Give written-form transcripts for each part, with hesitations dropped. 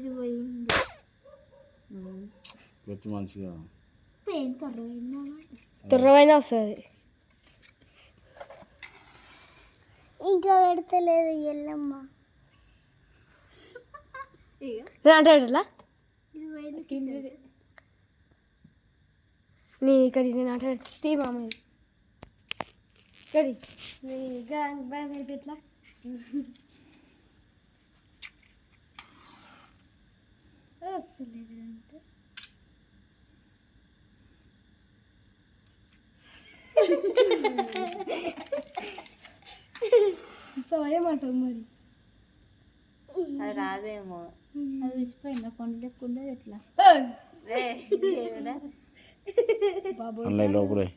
ఇది పోయింది. పెట్టి మంచిగా పెయిన్ తుర్రమైనా వస్తుంది. ఇంకా పెడతలేదు ఎల్లమ్మ. అంటే ఇది పోయింది. నీ ఇక్కడ నేను ఆట తీ మామ ఇక్కడ నీ భయం అయితే ఎట్లా వస్తలేదు అంటే సో ఏమంటావు మరి? అది రాదేమో. అది విసిపోయిందా కొండ లెక్కుండేది ఎట్లా అన్నీ లోపలే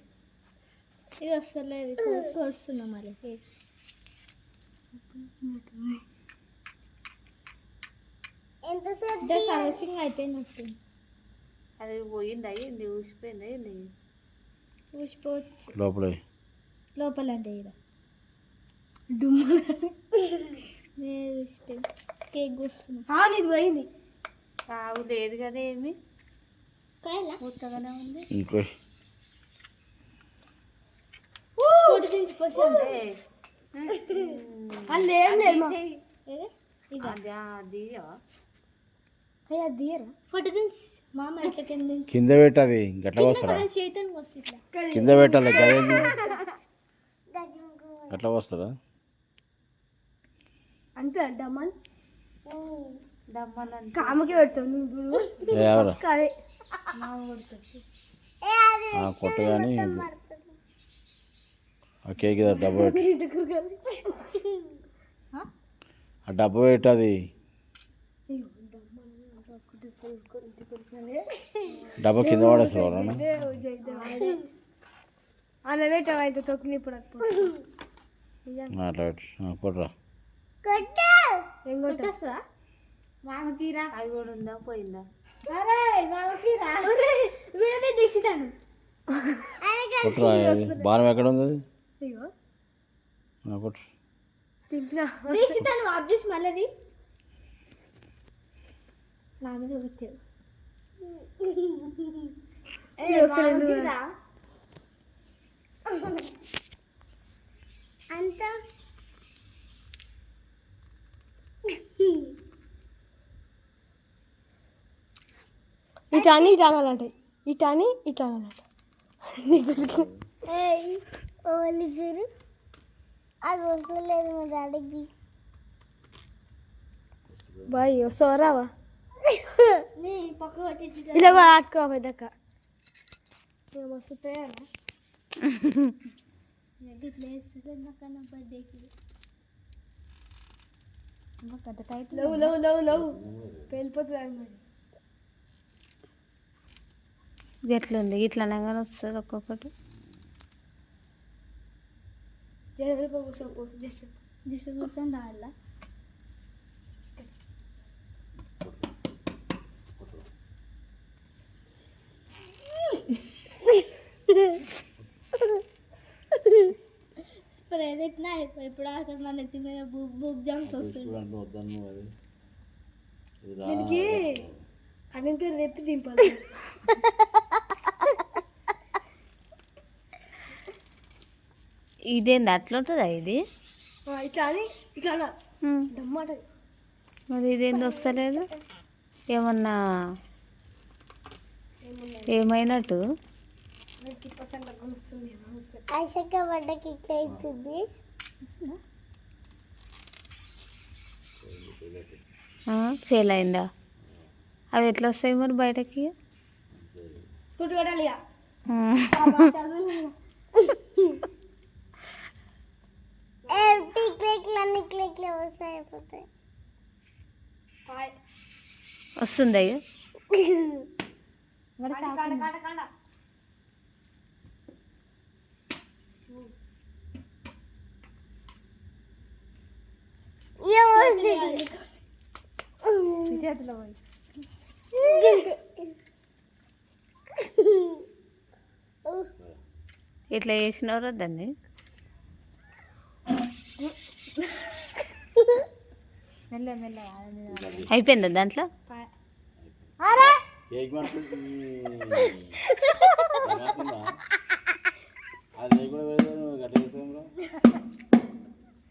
ఇది వస్తలేదు. వస్తున్నా మళ్ళీ సర్వీసింగ్ అయిపోయినట్టు. అది పోయింది అయ్యింది ఊసిపోయింది అయ్యింది ఊసిపోవచ్చు లోపలే లోపల అంటే ఇక్కడ డుమ్ము ఊసిపోయింది. కేక్ కూస్తున్నా. ఇది పోయింది. కావు లేదు కదా ఏమి పూర్తగానే ఉంది. ఇంకో అది ఏం లేదు మామ ఎట్లా కింద పెట్టది గట్ల వస్తారా? చేతానికి వస్తుంది కింద పెట్టాలి గదేంది గట్ల వస్తారా? అంతే డమ్మల్ డమ్మల్ అంటే కామకి పెడతావు నువ్వు ఎవరు అదే మామ కొడుతుంది. కొట్ట కానీ ఆ కేక్ డబ్బా పెట్టి ఆ డబ్బా పెట్టది డబ్బా కింద పడేస్తారు అలా పెట్టావు అయితే తొక్కిని ఇప్పుడు అట్లా కొట్టరా ఏం కొట్టేస్తా మామకీరా అది కూడా ఉందా పోయిందా? అరే మామకీరా వీడదే దీక్షితాను కొట్టరా బాణం ఎక్కడ ఉంది అది కొట్టు దీక్షితాను ఆఫ్ చేసి మళ్ళీ నా మీద పెట్టారు. అంతా ఇటాని ఇటానాలంట ఇటాని ఇటానాలంట ఓలిసారు అది వస్తలేదు మా డాడీకి. బాయ్ వస్తావా రావా? పక్క పట్టించి ఇలా ఆడుకో పెద్దక్క మస్తు తయారా ఇట్లా వేస్తారు నాకన్నా బర్త్డేకి. పెద్ద tight love love love love వెళ్ళిపోతుంది అది మరి. ఇది ఎట్లుంది ఇట్లానే కానీ వస్తుంది ఒక్కొక్కటి. జనరల్ కూర్చొని రావాలా ఎట్లా అయిపోయి ఇప్పుడు అసలు మన నెత్తి మీద బుక్ జామ్స్ వస్తుంది. దీనికి కన్నం పేరు తెప్పి దింపాలి. ఇదేంది అట్లా ఉంటుందా ఇది? ఇట్లా అని ఇట్లా దమ్మాట. మరి ఇదేంది వస్తలేదు ఏమన్నా ఏమైనట్టు? ఆశక పడ్డ కిక్ అవుతుంది. ఫెయిల్ అయిందా? అవి ఎట్లా వస్తాయి మరి బయటకి? తుట్టుకోడాలి వస్తుంది అయ్యో చేతిలో పోయి ఇట్లా చేసినవరా దాన్ని అయిపోయిందా దాంట్లో కేక్ పడుతుంది అది కూడా వేరే గట్ట వేసాము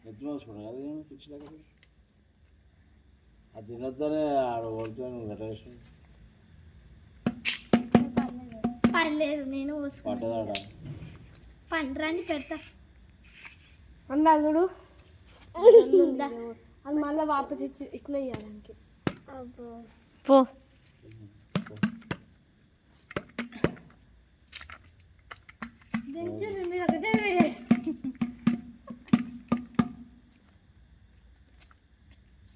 ఎత్తు మోసుకుంటా అది పిచ్చి లేకపోతే అది తినొద్దనే ఆడ ఓడుతాను గట్ట వేసాం పర్లేదు నేను పట్టదాడ పండ్రాన్ని పెడతా అందా చూడు అది మళ్ళీ వాపస్ ఇచ్చి ఇట్లా ఇవ్వడానికి పో దించు మీరు ఒకటే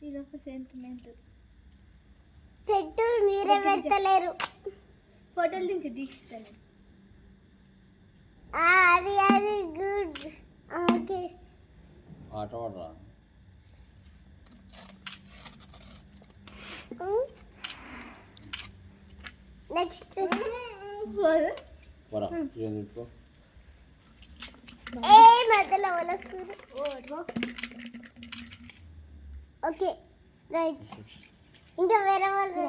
ఇదొక సెంటిమెంట్ పెట్టు మీరే పెడతలేరు ఫోటోలు దించి తీస్తాను అది అది గుడ్ ఓకే ఆట పడరా నెక్స్ట్ పోరా చూసుకో ఏ మధ్యలో వలస్తుంది ఓకే రైట్ ఇంకా వేరే వాళ్ళు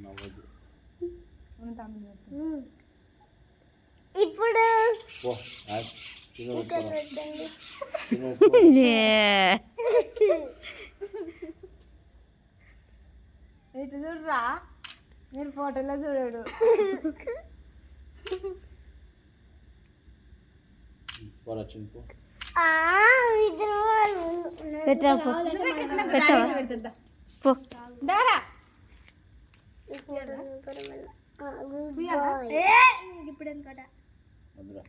నవ్వదు ఇప్పుడు పో తినొద్దు పెట్టండి ఇటు చూడరా మీరు ఫోటోలో చూడడు పోరా చింపు పెట్టావా పో ఇప్పుడు ఎందుకట వద్దురా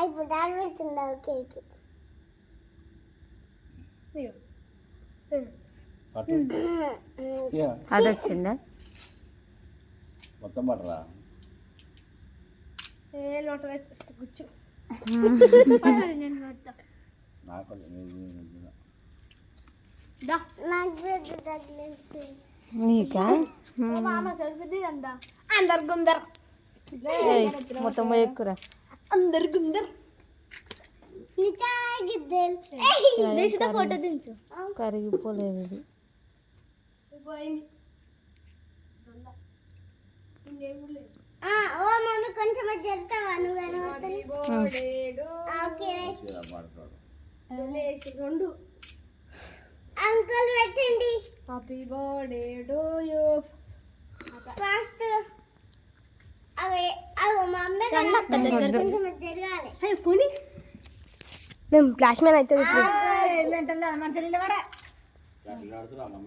ఇప్పుడు దాని పెడుతుందా కేక్ పట్టు అది వచ్చిందా మొత్తం పట్టరా ఏ లోట కూర్చో నేను పెడతా నాకు నాకు తగిలింది నీకా మామ సరిపోతుంది అందా అందరు గుందర్ మొత్తం ఎక్కురా అందరు గుందర్ ఫోటో దించు కరిగిపోలేదు ఇది ఓ మమ్మీ కొంచెం చెప్తావా నువ్వు రెండు అంకుల్ పెట్టండి happy birthday to you first అవే అవి మా అమ్మ దగ్గర కొంచెం జరగాలి పోనీ మేము ఫ్లాష్ మ్యాన్ అవుతుంది ఆడుతురా